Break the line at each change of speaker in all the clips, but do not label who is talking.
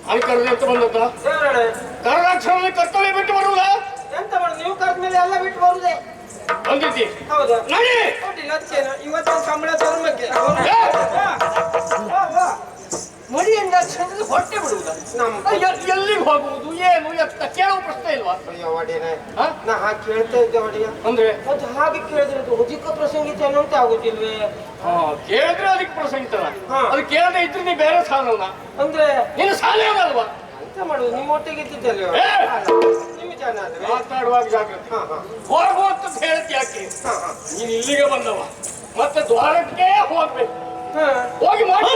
ಅಲ್ಲಿ ಕರೆದ ಅಂತ ಬಂದತ್ತ ಕರ್ನಾಟಕದಲ್ಲಿ ಕರ್ತವ್ಯ ಬಿಟ್ಟು ಬರುವುದ
ಎಂತ ಮಾಡುದು ನೀವು ಕರೆದ ಮೇಲೆ ಎಲ್ಲ ಬಿಟ್ಟು ಬರುದೇ
ಬಂದಿದ್ದಿ
ಹೌದಾ
ನಡಿ
ಇವತ್ತಿನ ಸಂಬಳ ಧರ್ಮಕ್ಕೆ ಮಡಿಯಿಂದ ಹೊಟ್ಟೆ ಬಿಡುವುದ
ಎಲ್ಲಿಗೆ ಹೋಗುವುದು ಏನು ಎತ್ತ ಕೇಳುವ ಪ್ರಶ್ನೆ ಇಲ್ವಾ
ನಾ ಹಾಗೆ ಕೇಳ್ತಾ ಇದ್ದೆ ಒಡೆಯ
ಅಂದ್ರೆ
ಅದು ಹಾಗೆ ಕೇಳಿದ್ರೆ ಅಧಿಕ ಪ್ರಸಂಗಿತ ಅಂತ ಆಗುದಿಲ್ವೇ
ಕೇಳಿದ್ರೆ ಅದಕ್ಕೆ ಪ್ರಸಂಗಿತನ ಅದು ಕೇಳದೆ ಇದ್ರೆ ನೀ ಬೇರೆ ಸಾಲಲ್ಲ
ಅಂದ್ರೆ
ನೀನು ಸಾಲ ಅಲ್ವಾ
ಎಂತ ಮಾಡುದು ನಿಮ್ಮ ಒಟ್ಟಿಗೆ ಇದ್ದಿದ್ದಲ್ವ ನಿಮ್ಮ ಜನ
ಮಾತಾಡುವಾಗ ಜಾಗ್ರತೆ ಹೋಗುವಂತ ಹೇಳ್ತಿ ಯಾಕೆ ನೀನು ಇಲ್ಲಿಗೆ ಬಂದವ ಮತ್ತೆ ದ್ವಾರಕ್ಕೆ ಹೋಗ್ಬೇಕು ಹೋಗಿ ಮಾಡಿ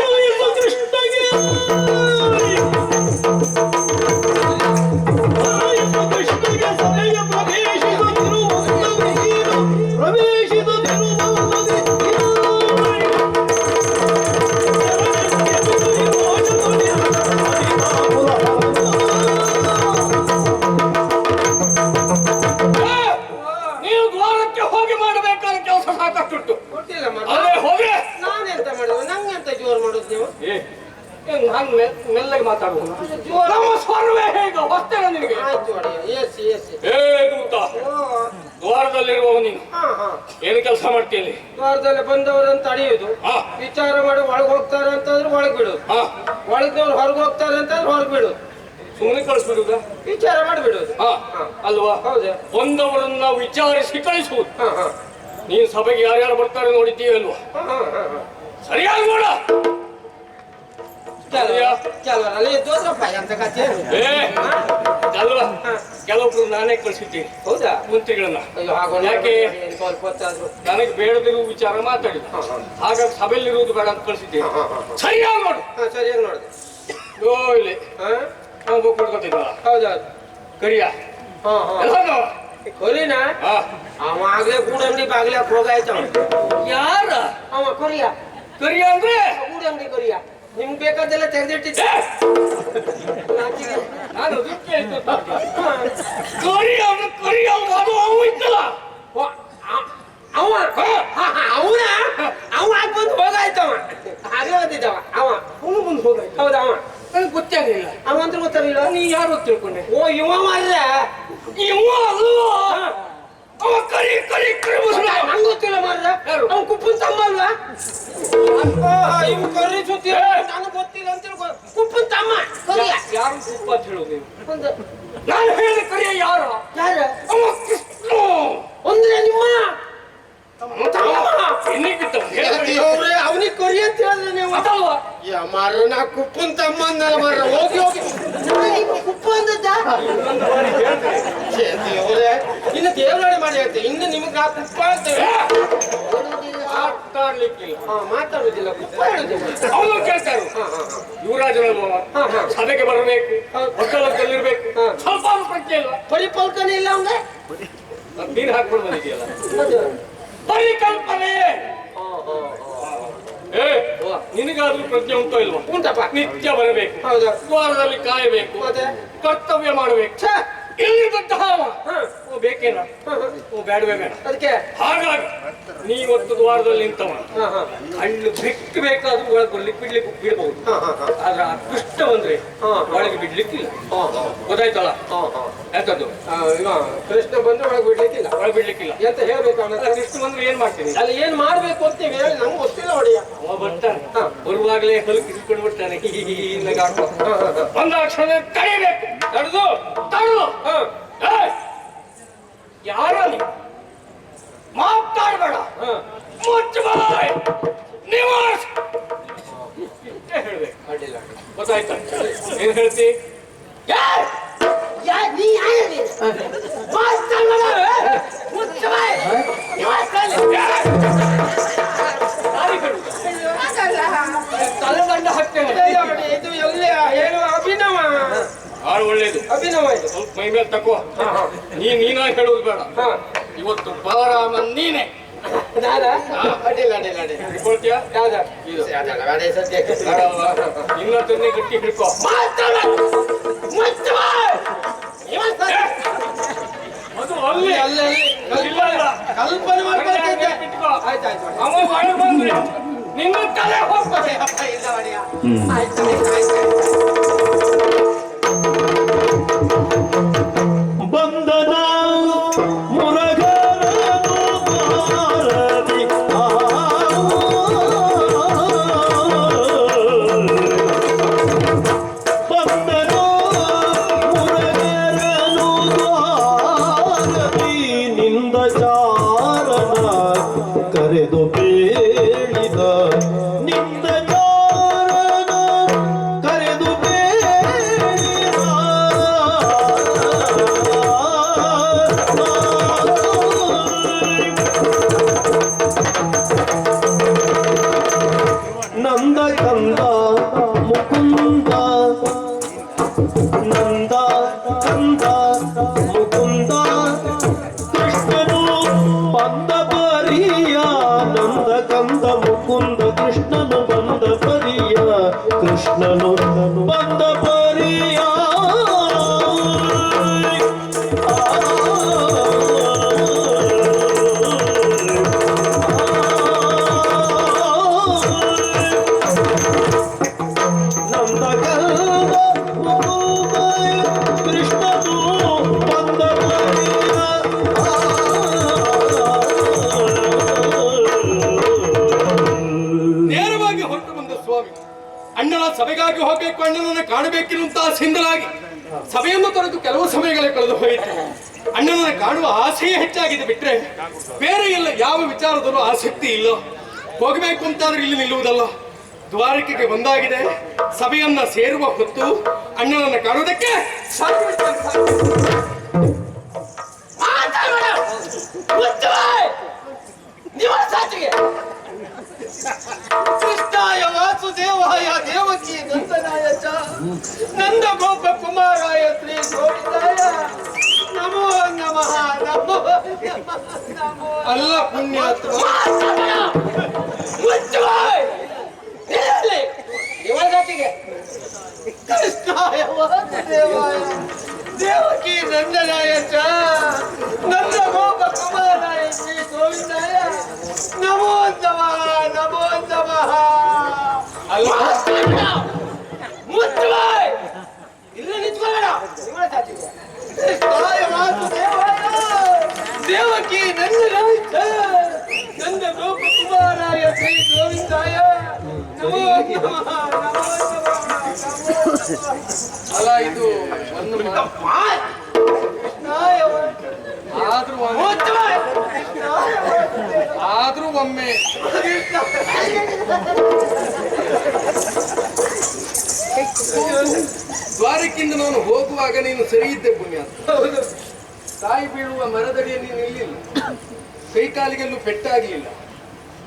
ನೀವು ದ್ವಾರಕ್ಕೆ ಹೋಗಿ ಮಾಡಬೇಕಾದ ಕೆಲಸ ಸಾಕಷ್ಟು ಅದೇ ಹೋಗಿ
ನಾನೆಂತ ಮಾಡುದು ನಂಗೆಂತ ಜೋರು ಮಾಡುದು ನೀವು
ಹಂಗೆ ಮೆಲ್ಲಗೆ ಮಾತಾಡುವುದು ನಮ್ಮ ಸ್ವರವೇ ಹೇಗೆ ಹೊಸ್ತೇನೆ ನಿನಗೆ
ಆಯ್ತು ಒಡೆಯ ಎಸಿ ಎಸಿ
ಹೇಗುಂತ ದ್ವಾರದಲ್ಲಿರುವವ ನೀನು ಏನು ಕೆಲಸ ಮಾಡ್ತೀಯಲ್ಲಿ
ದ್ವಾರದಲ್ಲಿ ಬಂದವರಂತ ಅಡಿಯುದು ವಿಚಾರ ಮಾಡಿ ಒಳಗೆ ಹೋಗ್ತಾರೆ ಅಂತಂದ್ರೆ ಒಳಗೆ ಬಿಡುದು ಒಳಗಿನವ್ರು ಹೊರಗೆ ಹೋಗ್ತಾರೆ ಅಂತಂದ್ರೆ ಹೊರಗೆ ಬಿಡುದು
ಸುಮ್ಮನೆ ಕಳಿಸ್ಬಿಡುದ
ವಿಚಾರ ಮಾಡಿಬಿಡುದು
ಅಲ್ವಾ
ಹೌದಾ
ಬಂದವರನ್ನ ವಿಚಾರಿಸಿ ಕಳಿಸುವುದು ನೀನು ಸಭೆಗೆ ಯಾರ್ಯಾರು ಬರ್ತಾರೆ ನೋಡಿದ್ದೀವಿ ಅಲ್ವಾ ಸರಿಯಾಗಿ ನೋಡ
ಕೆಲವರಲ್ಲಿ ಇದ್ದೋದ್ರಪ್ಪ ಅಂತ ಕಥೆ
ಅಲ್ವಾ ಕೆಲವೊಬ್ರು ನಾನೇ ಕಳಿಸಿದ್ದೀನಿ
ಹೌದಾ
ಮಂತ್ರಿಗಳನ್ನ
ಯಾಕೆ
ನನಗೆ ಬೇಡದಿರುವ ವಿಚಾರ ಮಾತಾಡಿದ ಹಾಗಾಗಿ ಸಭೆಯಲ್ಲಿರುವುದು ಬೇಡ ಅಂತ ಕಳಿಸಿದ್ದೀನಿ ಸರಿಯಾಗಿ ನೋಡು
ಸರಿಯಾಗಿ ನೋಡಿದೆ
ಇಲ್ಲಿ ನಾವು ಕೊಡ್ಕೊತಿದ್ವಲ್ಲ
ಹೌದೌದು
ಕರಿಯ
ಕೊರಿನ ಅವ ಆಗ್ಲೇ ಗೂಡಂಗಡಿ ಬಾಗ್ಲಿ ಹೋಗಾಯ್ತವ
ಯಾರ
ಅವ ಕೊರಿಯ
ಕರಿಯ ಅಂದ್ರೆ
ಗೂಡಂಗಡಿ ಕೊರಿಯ ನಿಮ್ಗೆ ಬೇಕಾದೆಲ್ಲ ತೆಗೆದಿಟ್ಟಿದ್ದೆ
ನಾನು ಇತ್ತಲ್ಲ
ಅವ ಅವನ ಅವ ಆಗ ಬಂದು ಹೋಗಾಯ್ತವ ಹಾಗೆ ಬಂದಿದ್ದವ ಅವ
ಅವನು ಮುಂದೆ ಹೋಗಾಯ್ತು
ಹೌದ ಅವ
ನನಗೆ ಗೊತ್ತಾಗಲಿಲ್ಲ
ಅವ ಅಂತ ಗೊತ್ತಾಗಲಿಲ್ಲ
ನೀ ಯಾರು ತಿಳ್ಕೊಂಡೆ
ಓ ಇವ ಮಾರ್ರ
ಇವ ಅಲ್ವಾ ಅವ ಕರಿ ಕರಿ ಕರಿ
ನಂಗೆ ಗೊತ್ತಿಲ್ಲ ಮಾರ್ರ ಅವ ಕುಪ್ಪನ್ ತಮ್ಮ ಅಲ್ವಾ ಇವ್ ಕರಿ ಸುತ್ತಿ ನನಗೆ ಗೊತ್ತಿಲ್ಲ ಅಂತ ಕುಪ್ಪನ್ ತಮ್ಮ ಕರಿಯ
ಯಾರು ಕುಪ್ಪ ಅಂತ ಹೇಳೋದು
ಒಂದು
ನಾನು ಹೇಳಿದ ಕರಿಯ ಯಾರು
ಯಾರ
ಅವ ಕೃಷ್ಣ
ಅಂದ್ರೆ ನಿಮ್ಮ ಅವನಿಗೆ ಕೊರಿ ಅಂತ ಹೇಳಿದ್ರೆ ನೀವು
ಅದಲ್ವಾ
ಮಾರ ನಾ ಕುಪ್ಪನ್ ತಮ್ಮ ಅಂದಲ್ಲ ಮಾರ ಹೋಗಿ ಹೋಗಿ ಕುಪ್ಪ ಅಂದದ್ದ ಇನ್ನು ದೇವರಾಣೆ ಮಾಡಿ ಹೇಳ್ತೇವೆ ಇನ್ನು ನಿಮಗೆ ಆ ಕುಪ್ಪ ಅಂತೇವೆ
ಮಾತಾಡ್ಲಿಕ್ಕಿಲ್ಲ
ಮಾತಾಡುದಿಲ್ಲ ಕುಪ್ಪ ಹೇಳುದಿಲ್ಲ
ಅವನು ಕೇಳ್ತಾರೆ ಯುವರಾಜನಲ್ವ ಸಭೆಗೆ ಬರಬೇಕು ಒಕ್ಕಲಲ್ಲಿರ್ಬೇಕು ಸ್ವಲ್ಪ ಪ್ರಜ್ಞೆ ಇಲ್ವಾ
ಪರಿಕಲ್ಪನೆ ಇಲ್ಲ ಅವಂಗ
ನೀನು ಹಾಕೊಂಡು ಬಂದಿದೆಯಲ್ಲ ಪರಿಕಲ್ಪನೆ ನಿನಗಾದ್ರೂ ಪ್ರಜ್ಞೆ ಉಂಟೋ ಇಲ್ವಾ
ಉಂಟಪ್ಪ
ನಿತ್ಯ ಬರಬೇಕು
ಹೌದಾ
ದ್ವಾರದಲ್ಲಿ ಕಾಯಬೇಕು
ಮತ್ತೆ
ಕರ್ತವ್ಯ ಮಾಡಬೇಕು ಇಲ್ಲಿದ್ದಂತಹ ಬೇಕೇನ ಬೇಡವೇ ಬೇಡ
ಅದಕ್ಕೆ
ಹಾಗಾಗಿ ನೀವತ್ತು ದ್ವಾರದಲ್ಲಿ ನಿಂತವ ಹಣ್ಣು ಬೆಕ್ಕು ಬೇಕಾದ್ರೂ ಒಳಗೆ ಬರ್ಲಿಕ್ಕೆ ಬಿಡ್ಲಿಕ್ಕೆ ಬಿಡಬಹುದು ಆದ್ರೆ ಆ ಕೃಷ್ಣ ಬಂದ್ರೆ ಒಳಗೆ ಬಿಡ್ಲಿಕ್ಕಿಲ್ಲ ಗೊತ್ತಾಯ್ತಲ್ಲ ಎಂತದ್ದು
ಕೃಷ್ಣ ಬಂದ್ರೆ ಒಳಗೆ ಬಿಡ್ಲಿಕ್ಕಿಲ್ಲ
ಒಳಗೆ ಬಿಡ್ಲಿಕ್ಕಿಲ್ಲ
ಎಂತ ಹೇಳ್ಬೇಕು
ಕೃಷ್ಣ ಬಂದ್ರೆ ಏನ್ ಮಾಡ್ತೀನಿ
ಅಲ್ಲಿ ಏನ್ ಮಾಡ್ಬೇಕು ಅಂತ ನೀವು ಹೇಳಿ ನಂಗೆ ಗೊತ್ತಿಲ್ಲ ಹೊಡೆಯ
ಅವ ಬರ್ತಾನೆ ಬರುವಾಗಲೇ ಹೊಲಕಿಸ್ಕೊಂಡು ಬಿಡ್ತಾನೆ ಒಂದ ಕ್ಷಣ ತಡಿಬೇಕು ತಡೆದು ತಡೆದು ಯಾರ ಮಾತಾಡ್ಬೇಡ ಮುಚ್ಚ ಬಾಯ್ ನಿವಾಸ್ ಹೇಳ್ಬೇಕು ಅಡ್ಡಿಲ್ಲ ಗೊತ್ತಾಯ್ತಾ ಏನ್ ಹೇಳ್ತಿ
ನೀ ಮುಚ್ಚ ಬಾಯ್
ತಲೆದಂಡ ಹಾಕ್ತೇನೆ
ಇದು ಎಲ್ಲಿ ಏನು ಅಭಿನವ
ಆಳು ಒಳ್ಳೇದು
ಅಭಿನವ ಇದು
ಸ್ವಲ್ಪ ಮೈ ಮೇಲೆ ತಕೋ ನೀನಾಗಿ ಹೇಳುದು ಬೇಡ ಇವತ್ತು ಬಲರಾಮನ್ ನೀನೆ
ಅಡ್ಡಿಲ್ಲ ಅಡ್ಡಿಲ್ಲ ಅಡ್ಡಿಲ್ಲ
ಹಿಡ್ಕೊಳ್ತೀಯ
ಯಾವ್ದ
ಇದು
ಸದ್ಯಕ್ಕೆ
ಇನ್ನ ತಂದೆ ಗಟ್ಟಿ ಹಿಡ್ಕೋ ಅದು ಅಲ್ಲಿ
ಅಲ್ಲಿ ಕಲ್ಪನೆ ಮಾಡ್ಕೊಳ್ತಿದ್ದೆ ಆಯ್ತಾಯ್ತು
ಅವ ಒಳಗೆ ಬಂದ್ರೆ ನಿನ್ನ ತಲೆ ಹೋಗ್ತದೆ
ಇಲ್ಲ ಆಯ್ತು
ಬಂದ ಪರಿಯ
ನೇರವಾಗಿ ಹೊರಟು ಬಂದ ಸ್ವಾಮಿ ಅಣ್ಣನ ಸಭೆಗಾಗಿ ಹೋಗಬೇಕು, ಅಣ್ಣನನ್ನು ಕಾಣಬೇಕೆನ್ನುವಂತಹ ಸಿಂಧಲಾಗಿ ಸಭೆಯನ್ನು ತೊರೆದು ಕೆಲವು ಸಮಯಗಳೇ ಕಳೆದು ಹೋಯಿತು. ಅಣ್ಣನನ್ನು ಕಾಣುವ ಆಸೆಯೇ ಹೆಚ್ಚಾಗಿದೆ ಬಿಟ್ರೆ ಬೇರೆ ಎಲ್ಲ ಯಾವ ವಿಚಾರದಲ್ಲೂ ಆಸಕ್ತಿ ಇಲ್ಲ. ಹೋಗಬೇಕು ಅಂತಾದ್ರೆ ಇಲ್ಲಿ ನಿಲ್ಲುವುದಲ್ಲ, ದ್ವಾರಕೆಗೆ ಬಂದಾಗಿದೆ. ಸಭೆಯನ್ನ ಸೇರುವ ಹೊತ್ತು ಅಣ್ಣನನ್ನು ಕಾಣುವುದಕ್ಕೆ
ಕೃಷ್ಣಾಯ ವಾಸುದೇವಾಯ ದೇವಕಿ ನಂದನಾಯ ಚ ನಂದ ಗೋಪ ಕುಮಾರಾಯ ಶ್ರೀ ಗೋವಿಂದಾಯ ನಮೋ ನಮಃ ನಮೋ ನಮೋ.
ಅಲ್ಲ ಪುಣ್ಯಾತ್ಮ,
ಕೃಷ್ಣಾಯ ವಾಸುದೇವಾಯ ದೇವಕಿ ನಂದನಾಯ ಚ ನಂದ ಗೋಪ ಕುಮಾರಾಯ ಶ್ರೀ ಗೋವಿಂದಾಯ ನಮೋ ನಮಃ ನಮೋ ನಮಃ. ಮುಚ್ಚುವಾಯ್ ಇಲ್ಲ ನಿಂತ್ಕೊಳ್ಳೋಣ. ಕೃಷ್ಣಾಯ ವಾಸುದೇವಾಯ ದೇವಕಿ ನಂದನಾಯ ಚ ನಂದ ಗೋಪ ಕುಮಾರಾಯ ಶ್ರೀ ಗೋವಿಂದಾಯ ನಮೋ ನಮಃ ನಮೋ ನಮಃ.
ಅಲ್ಲ ಇದು ಒಂದು ಆದ್ರೂ ಒಮ್ಮೆ ದ್ವಾರಕ್ಕಿಂದ ನಾನು ಹೋಗುವಾಗ ನೀನು ಸರಿ ಇದ್ದೆ ಪುಣ್ಯಾತ್ಮ. ತಾಯಿ ಬೀಳುವ ಮರದಡಿಯಲ್ಲಿ ನೀನು ನಿಲ್ಲಿಲ್ಲ, ಕೈಕಾಲಿಗೆಲ್ಲೂ ಪೆಟ್ಟಾಗಲಿಲ್ಲ.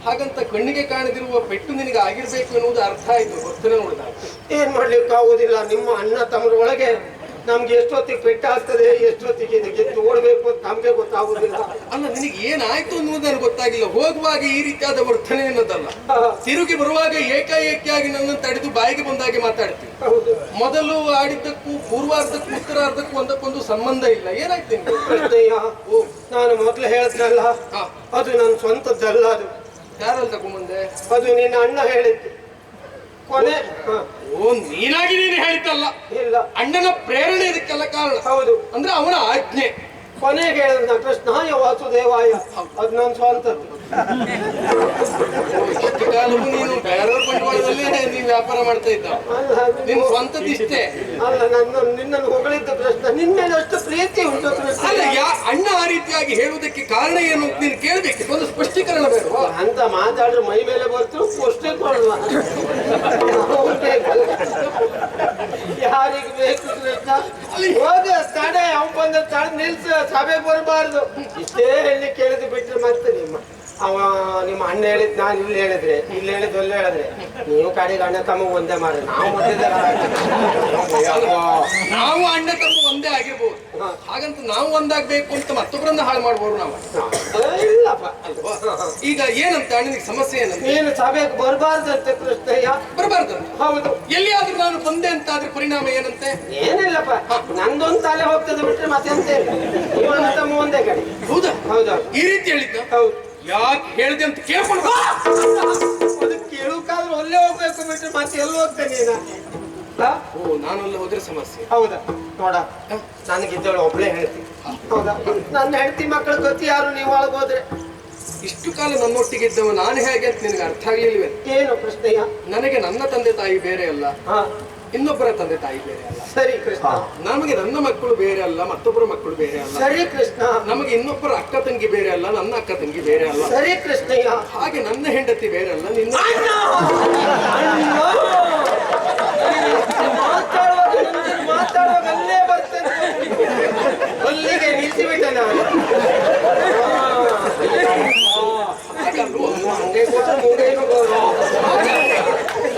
ಹಾಗಂತ ಕಣ್ಣಿಗೆ ಕಾಣದಿರುವ ಪೆಟ್ಟು ನಿನಗೆ ಆಗಿರ್ಬೇಕು ಎನ್ನುವುದು ಅರ್ಥ ಆಯ್ತು ವರ್ತನೆ ನೋಡಿದಾಗ.
ಏನ್ ಮಾಡ್ಲಿಕ್ಕೆ ಆಗುದಿಲ್ಲ. ನಿಮ್ಮ ಅಣ್ಣ ತಮ್ಮರ ಒಳಗೆ ನಮ್ಗೆ ಎಷ್ಟೊತ್ತಿಗೆ ಪೆಟ್ಟಾಗ್ತದೆ, ಎಷ್ಟೊತ್ತಿಗೆ ಗೆದ್ದು ಓಡ್ಬೇಕು ಅಂತ ನಮ್ಗೆ ಗೊತ್ತಾಗುದಿಲ್ಲ.
ಅಲ್ಲ, ನಿನಗೆ ಏನಾಯ್ತು ಅನ್ನುವುದು ನನಗೆ ಗೊತ್ತಾಗಿಲ್ಲ. ಹೋಗುವಾಗ ಈ ರೀತಿಯಾದ ವರ್ತನೆ ಎನ್ನುವುದಲ್ಲ, ತಿರುಗಿ ಬರುವಾಗ ಏಕಾಏಕಿಯಾಗಿ ನನ್ನನ್ನು ತಡೆದು ಬಾಯಿಗೆ ಬಂದಾಗೆ ಮಾತಾಡ್ತೀನಿ.
ಹೌದು.
ಮೊದಲು ಆಡಿದ್ದಕ್ಕೂ ಪೂರ್ವಾರ್ಧಕ್ಕೂ ಉತ್ತರಾರ್ಧಕ್ಕೂ ಒಂದಕ್ಕೊಂದು ಸಂಬಂಧ ಇಲ್ಲ. ಏನಾಯ್ತು ನಿನ್ಗೆ?
ಕೃಷ್ಣಯ್ಯ, ನಾನು ಮೊದ್ಲು ಹೇಳ್ತಲ್ಲ, ಅದು ನನ್ನ ಸ್ವಂತದ್ದಲ್ಲ. ಅದು
ಯಾರಲ್ಲಿ ತಗೊಂಬಂದೆ?
ಅದು ನಿನ್ನ ಅಣ್ಣ ಹೇಳಿದ್ದು. ಕೊನೆ
ಓ, ನೀನಾಗಿ ನೀನು ಹೇಳಿದ್ದಲ್ಲ,
ಇಲ್ಲ,
ಅಣ್ಣನ ಪ್ರೇರಣೆ ಇದಕ್ಕೆಲ್ಲ ಕಾರಣ.
ಹೌದು.
ಅಂದ್ರೆ ಅವನ ಆಜ್ಞೆ.
ಕೊನೆಗೆ ಹೇಳಿದ ಕೃಷ್ಣಾಯ ವಾಸುದೇವಾಯ, ಅದು ನನ್ನ ಸ್ವಂತದ್ದು.
ಇಷ್ಟು ಕಾಲವೂ ನೀನು ಬೇರೆಯವ್ರ ಬಂಡವಾಳದಲ್ಲೇ ನೀನು ವ್ಯಾಪಾರ ಮಾಡ್ತಾ ಇದ್ದ. ನಿನ್ ಸ್ವಂತದಿಷ್ಟೇ
ಅಲ್ಲ, ನಿನ್ನನ್ನು ಹೊಗಳಿದ್ದ ಕೃಷ್ಣ, ನಿನ್ನ ಮೇಲೆ ಅಷ್ಟು ಪ್ರೀತಿ ಉಂಟು ಕೃಷ್ಣ.
ಅಲ್ಲ, ಅಣ್ಣ ಆ ರೀತಿಯಾಗಿ ಹೇಳುವುದಕ್ಕೆ ಕಾರಣ ಏನು ಅಂತ ನೀನು ಕೇಳ್ಬೇಕು. ಒಂದು ಸ್ಪಷ್ಟೀಕರಣ ಬೇಡ
ಅಂತ ಮಾತಾಡ್ರೆ ಮೈ ಮೇಲೆ ಬರ್ತು ಪುಷ್ಟಿ ಕೊಡುವ. ಯಾರಿಗೆ ಬೇಕು ಕೃಷ್ಣ? ಹೋಗ ತಡೆ, ಅವ್ ಬಂದ ತಡೆ ನಿಲ್ಸ, ಸಭೆಗೆ ಬರಬಾರ್ದು. ಇಷ್ಟೇ ಹೇಳಿ ಕೇಳಿದ್ ಬಿಟ್ರೆ ಮತ್ತೆ ನಿಮ್ಮ ಅಣ್ಣ ಹೇಳಿದ್ ನಾನು ಇಲ್ಲಿ ಹೇಳಿದ್ರೆ, ಇಲ್ಲಿ ಹೇಳಿದ್ ಅಲ್ಲಿ ಹೇಳಿದ್ರೆ, ನೀವು ಕಡೆಗೆ ಅಣ್ಣ ತಮ್ಮ ಒಂದೇ ಮಾರ. ನಾವು
ನಾವು ಅಣ್ಣ ತಮ್ಮ ಒಂದೇ ಆಗಿರ್ಬೋದು. ಹಾಗಂತ ನಾವು ಒಂದಾಗ್ಬೇಕು ಅಂತ ಮತ್ತೊಬ್ಬರನ್ನ ಹಾಳು ಮಾಡ್ಬೋದು ನಾವು.
ಇಲ್ಲಪ್ಪ.
ಈಗ ಏನಂತ ಅಣ್ಣನಿಗೆ ಸಮಸ್ಯೆ ಏನಂತ?
ನೀನು ಸಭೆಗೆ ಬರಬಾರ್ದಂತೆ ಕೃಷ್ಣಯ್ಯ.
ಬರಬಾರ್ದು?
ಹೌದು.
ಎಲ್ಲಿಯಾದ್ರೂ ನಾನು ಬಂದೆ ಅಂತ ಆದ್ರೆ ಪರಿಣಾಮ ಏನಂತೆ?
ಏನಿಲ್ಲಪ್ಪ, ನಂದೊಂದು ತಲೆ ಹೋಗ್ತದೆ ಬಿಟ್ರೆ ಮತ್ತೆ ಎಂತ ಇಲ್ಲ. ಇವನ ತಮ್ಮ ಒಂದೇ ಕಡೆ.
ಹೌದಾ?
ಹೌದಾ?
ಈ ರೀತಿ ಹೇಳಿದ್ದ?
ಹೌದು.
ಯಾಕೆ ಹೇಳಿದೆ ಅಂತ ಕೇಳ್ಕೊಂಡು
ಅದು ಕೇಳುಕಾದ್ರೂ ಅಲ್ಲೇ ಹೋಗ್ಬೇಕು ಬಿಟ್ರೆ ಮತ್ತೆ ಎಲ್ಲಿ ಹೋಗ್ತೇನೆ ನೀನು?
ಓ, ನಾನಲ್ಲ ಹೋದ್ರೆ ಸಮಸ್ಯೆ.
ಹೌದಾ? ನೋಡ, ನನಗಿದ್ದಳು ಒಬ್ಳೆ ಹೇಳ್ತೀನಿ. ಹೌದಾ? ನನ್ನ ಹೆಂಡತಿ ಮಕ್ಕಳ ಗತಿ ಯಾರು ನೀವು ಒಳಗೆ ಹೋದ್ರೆ?
ಇಷ್ಟು ಕಾಲ ನನ್ನೊಟ್ಟಿಗಿದ್ದವ ನಾನು ಹೇಗೆ ಅಂತ ನಿನಗೆ ಅರ್ಥ ಆಗ್ಲಿಲ್ವೇ?
ಏನು ಕೃಷ್ಣಯ್ಯ?
ನನಗೆ ನನ್ನ ತಂದೆ ತಾಯಿ ಬೇರೆ ಅಲ್ಲ, ಇನ್ನೊಬ್ಬರ ತಂದೆ ತಾಯಿ ಬೇರೆ ಅಲ್ಲ.
ಸರಿ ಕೃಷ್ಣ.
ನಮಗೆ ನನ್ನ ಮಕ್ಕಳು ಬೇರೆ ಅಲ್ಲ, ಮತ್ತೊಬ್ಬರ ಮಕ್ಕಳು ಬೇರೆ ಅಲ್ಲ.
ಸರಿ ಕೃಷ್ಣ.
ನಮಗೆ ಇನ್ನೊಬ್ಬರ ಅಕ್ಕ ತಂಗಿ ಬೇರೆ ಅಲ್ಲ, ನನ್ನ ಅಕ್ಕ ತಂಗಿ ಬೇರೆ ಅಲ್ಲ.
ಸರಿ ಕೃಷ್ಣಯ್ಯ.
ಹಾಗೆ ನನ್ನ ಹೆಂಡತಿ ಬೇರೆ ಅಲ್ಲ, ನಿನ್ನ
ಮಾತಾಡುವಾಗ ಅಲ್ಲೇ ಬರ್ತೇನೆ, ಅಲ್ಲಿಗೆ ನಿಲ್ಸಿಬಿಟ್ಟೆ ನಾನು.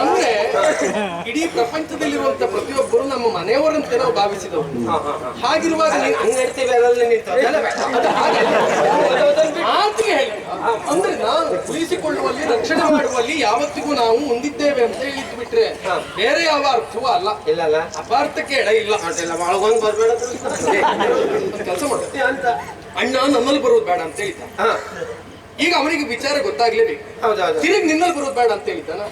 ಅಂದ್ರೆ ಇಡೀ ಪ್ರಪಂಚದಲ್ಲಿರುವಂತ ಪ್ರತಿಯೊಬ್ಬರು ನಮ್ಮ ಮನೆಯವರಂತೆ ನಾವು ಭಾವಿಸಿದವರು. ಹಾಗಿರುವಾಗ
ಹಂಗಡ್ತೀವಿ ಅದರಲ್ಲಿ ನಿಂತು
ಮಾತಿಗೆ ಹೇಳಿ ಅಂದ್ರೆ ನಾನು ಉಳಿಸಿಕೊಳ್ಳುವಲ್ಲಿ ರಕ್ಷಣೆ ಮಾಡುವಲ್ಲಿ ಯಾವತ್ತಿಗೂ ನಾವು ಮುಂದಿದ್ದೇವೆ ಅಂತ ಹೇಳಿದ್ದು ಬಿಟ್ರೆ ಬೇರೆ ಯಾವ ಅರ್ಥವೂ ಅಲ್ಲ.
ಇಲ್ಲಲ್ಲ
ಅಪಾರ್ಥಕ್ಕೆ ಎಡ ಇಲ್ಲ.
ಒಳಗೊಂದು ಬರ್ಬೇಡ
ಕೆಲಸ ಮಾಡ್ತೀನಿ
ಅಂತ
ಅಣ್ಣ ನನ್ನಲ್ಲಿ ಬರೋದು ಬೇಡ ಅಂತ ಹೇಳಿದ್ದ. ಈಗ ಅವನಿಗೆ ವಿಚಾರ ಗೊತ್ತಾಗ್ಲೇಬೇಕು.
ಹೌದೌದು
ತಿರುಗಿ ನಿನ್ನಲ್ಲಿ ಬರೋದು ಬೇಡ ಅಂತ ಹೇಳಿದ್ದಾನ.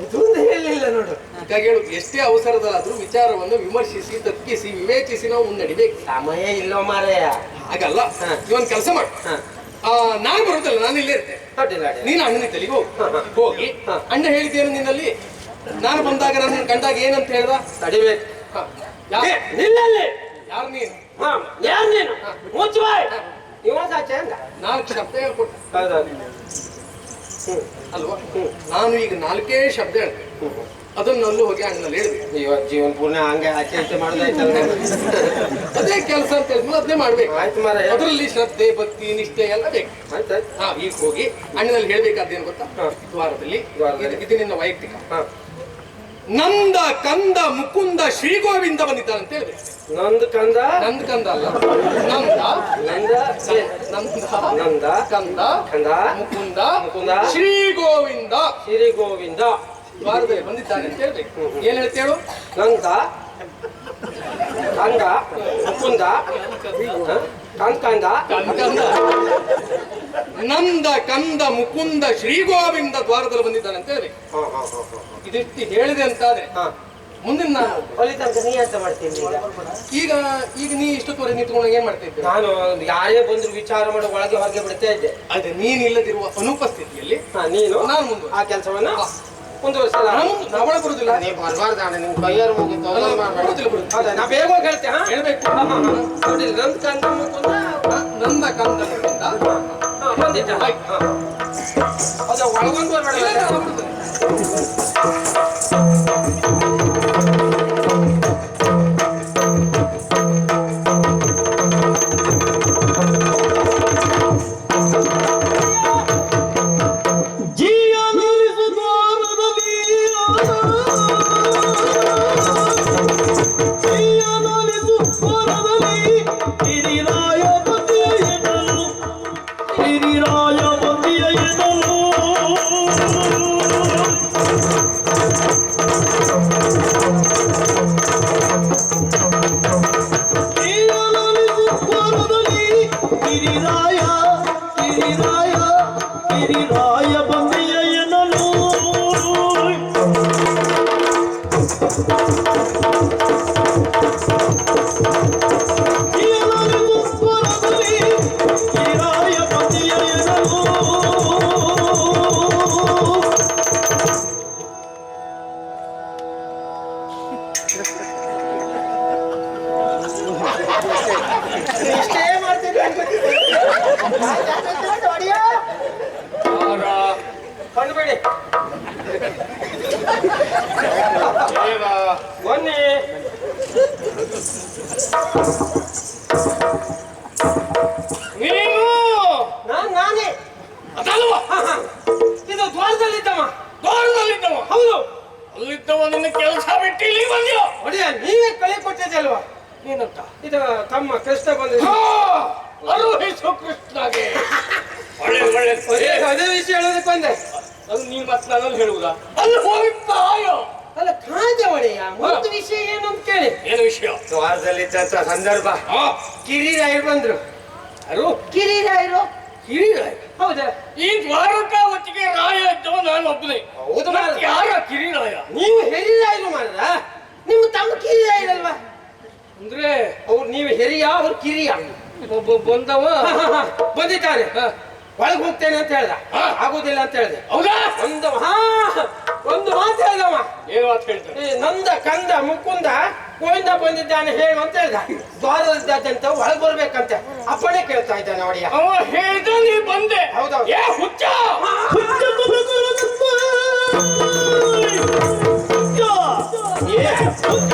ಅದೊಂದು ಹೇಳಿಲ್ಲ ನೋಡು.
ಹಾಗಾಗಿ ಹೇಳು, ಎಷ್ಟೇ ಅವಸರದಲ್ಲಾದ್ರೂ ವಿಚಾರವನ್ನು ವಿಮರ್ಶಿಸಿ ತಪ್ಪಿಸಿ ವಿವೇಚಿಸಿ ನಾವು ಮುನ್ನಡಿಬೇಕು.
ಸಮಯ ಇಲ್ಲೋ ಮಾರಾಯ.
ಹಾಗಲ್ಲ, ಇವನ್ ಕೆಲಸ ಮಾಡು. ನಾನು ಬರೋದಲ್ಲ, ನಾನು ಇಲ್ಲೇ ಇರ್ತೇನೆ. ನೀನು ಅಣ್ಣನ ತಲೆಗೆ ಹೋಗಿ ಅಣ್ಣ ಹೇಳಿದ್ದೇನು ನಿನ್ನಲ್ಲಿ, ನಾನು ಬಂದಾಗ ನನ್ನ ಕಂಡಾಗ ಏನಂತ ಹೇಳ್ದ?
ತಡಿಬೇಕು.
ನಿಲ್ಲಲ್ಲಿ
ಯಾರು ನೀನು?
ಯಾರು ನೀನು? ಮುಚ್ಚಬಾಯ್.
ನಾಲ್ಕು ಶಬ್ದ ಹೇಳ್ಕೊಟ್ಟೆ
ಹೌದೌದು
ಅಲ್ವಾ? ನಾನು ಈಗ 4 ಶಬ್ದ ಹೇಳ್ತೇನೆ, ಅದನ್ನಲ್ಲೂ ಹೋಗಿ ಅಣ್ಣನಲ್ಲಿ ಹೇಳಿದೆ.
ಇವತ್ತು ಜೀವನ ಪೂರ್ಣ ಹಂಗೆ ಆಚೆ ಈಚೆ ಮಾಡೋದಾಯ್ತಲ್ಲ.
ಅದೇ ಕೆಲಸ ಅಂತ ಹೇಳಿದ್ಮೇಲೆ ಅದನ್ನೇ ಮಾಡ್ಬೇಕು.
ಆಯ್ತು ಮಾರಾಯ.
ಅದರಲ್ಲಿ ಶ್ರದ್ಧೆ ಭಕ್ತಿ ನಿಷ್ಠೆ ಎಲ್ಲ ಬೇಕು.
ಆಯ್ತಾಯ್ತು.
ಈಗ ಹೋಗಿ ಅಣ್ಣನಲ್ಲಿ ಹೇಳ್ಬೇಕಾದ್ದೇನು ಗೊತ್ತಾ? ದ್ವಾರದಲ್ಲಿ ಇದು ನಿನ್ನ ವೈಯಕ್ತಿಕ. ನಂದ ಕಂದ ಮುಕುಂದ ಶ್ರೀ ಗೋವಿಂದ ಬಂದಿದ್ದಾನೆ ಅಂತ ಹೇಳಿದೆ.
ನಂದು ಕಂದ
ನಂದ ಕಂದ ಅಲ್ಲ, ನಂದ
ನಂದ
ನಂದ
ನಂದ
ಕಂದ
ಕಂದ
ಮುಕುಂದ
ಮುಕುಂದ
ಶ್ರೀ ಗೋವಿಂದ
ಶ್ರೀ ಗೋವಿಂದ
ದ್ವಾರದಲ್ಲಿ ಬಂದಿದ್ದಾನೆ ಅಂತ ಹೇಳ್ಬೇಕು. ಏನ್ ಹೇಳ್ತೇಳು?
ನಂದ ಕಂದ ಮುಕುಂದ ಕಂದ
ಕಂದ ನಂದ ಕಂದ ಮುಕುಂದ ಶ್ರೀ ಗೋವಿಂದ ದ್ವಾರದಲ್ಲಿ ಬಂದಿದ್ದಾನೆ ಅಂತ ಹೇಳ್ಬೇಕು. ಇದಿಷ್ಟು ಹೇಳಿದೆ ಅಂತಾದ್ರೆ ಮುಂದಿನ ನಾನು
ಅಲ್ಲಿ ತನಕ ನೀ ಅಂತ ಮಾಡ್ತೀನಿ.
ಈಗ ಈಗ ನೀ ಇಷ್ಟೊತ್ತವರೆಗೆ ನಿಂತ್ಕೊಂಡಾಗ ಏನ್ ಮಾಡ್ತಾ ಇದ್ದೆ?
ನಾನು ಯಾರೇ ಬಂದ್ರು ವಿಚಾರ ಮಾಡಿ ಒಳಗೆ ಹೊರಗೆ ಬಿಡ್ತಾ ಇದ್ದೆ.
ಅದೇ ನೀನಿಲ್ಲದಿರುವ ಅನುಪಸ್ಥಿತಿಯಲ್ಲಿ
ನೀನು
ನಾನು ಮುಂದೆ
ಆ ಕೆಲಸವನ್ನ ಮುಂದುವರಿಸಲ್ಲ.
ನಾವಳ ಬರುದಿಲ್ಲ.
ನೀ ಬರಬಾರ್ದ ನಿಮ್ ಕೈಯಾರು
ಬರುದಿಲ್ಲ.
ನಾ ಬೇಗ ಹೋಗಿ ಹೇಳ್ತೆ.
ಹೇಳ್ಬೇಕು.
ನಂದ್ ಕಂದ ಮುಕುಂದ
ನಂದ ಕಂದ
ಬಂದಿದ್ದ. ಅದ ಒಳಗೊಂದು ಬರ್ಬೇಡ. ಇಷ್ಟೇ ಮಾಡ್ತೀನಿ. ಕಂಡುಬೇಡಿ ಬನ್ನಿ.
ನೀನು
ನಾನೇ
ಅದಲ್ವಾ?
ಇದು ದ್ವಾರದಲ್ಲಿದ್ದವ.
ದ್ವಾರದಲ್ಲಿದ್ದವ?
ಹೌದು.
ಅಲ್ಲಿದ್ದವ ನಿನ್ನ ಕೆಲಸ ಬಿಟ್ಟು ಇಲ್ಲಿ ಬಂದ್ಯೋ?
ಒಡೆಯ ನೀವೇ ಕಳೆ ಕೊಟ್ಟಿದ್ದೆ ಅಲ್ವಾ?
ಏನಂತ?
ಇದು ತಮ್ಮ ಕೃಷ್ಣ ಬಂದಿದೆ.
ಅರುಹಿಸು ಕೃಷ್ಣಗೆ. ಒಳ್ಳೆ ಒಳ್ಳೆ
ಅದೇ ವಿಷಯ ಹೇಳೋದಕ್ಕೆ ಬಂದೆ.
ಅದು ನೀನ್ ಮತ್ತೆ ನನ್ನಲ್ಲಿ ಹೇಳುವುದಾ? ಅಲ್ಲಿ ಹೋಗಿದ್ದಾಯೋ?
ಅಲ್ಲ ಕಾಂತ ಒಡೆಯ ಒಂದು ವಿಷಯ ಏನು ಅಂತ ಕೇಳಿ.
ಏನು ವಿಷಯ?
ದ್ವಾರದಲ್ಲಿದ್ದಂತ ಸಂದರ್ಭ ಕಿರಿರಾಯರು ಬಂದ್ರು.
ಯಾರು?
ಕಿರಿರಾಯರು.
ಕಿರಿರಾಯ?
ಹೌದಾ?
ಈ ದ್ವಾರಕಾವತಿಗೆ ರಾಯ ಇದ್ದವ ನಾನು ಒಬ್ಬನೇ.
ಹೌದು ಮಾರ್ರೆ.
ಯಾರ ಕಿರಿರಾಯ?
ನೀವು ಹೆರಿರಾಯರು ಮಾಡ್ರ? ನಿಮ್ಮ ತಮ್ಮ ಕಿರಿರಾಯರಲ್ವಾ?
ಅಂದ್ರೆ
ಅವ್ರು ನೀವು ಹೆರಿಯ ಅವ್ರು ಕಿರಿಯ.
ಒಬ್ಬ ಬಂದವ
ಬಂದಿದ್ದಾರೆ. ಒಳಗೆ ಹೋಗ್ತೇನೆ ಅಂತ ಹೇಳ್ದ. ಆಗುದಿಲ್ಲ ಅಂತ ಹೇಳ್ದೆ.
ಹೌದಾ?
ಒಂದು ಮಾತು ಹೇಳ್ದವ.
ಏನು ಮಾತು ಹೇಳ್ತಾರೆ?
ನಂದ ಕಂದ ಮುಕುಂದ ಗೋವಿಂದ ಬಂದಿದ್ದಾನೆ ಹೇಳು ಅಂತ ಹೇಳ್ದ. ದ್ವಾರದಾದ್ಯಂತ ಒಳಗೆ ಬರ್ಬೇಕಂತೆ ಅಪ್ಪಣೆ ಕೇಳ್ತಾ ಇದ್ದಾನೆ ಒಡೆಯ.
ಅವ ಹೇಳ್ದ, ನೀ ಬಂದೆ.
ಹೌದೌದು.
ಏ ಹುಚ್ಚ!
ಹುಚ್ಚ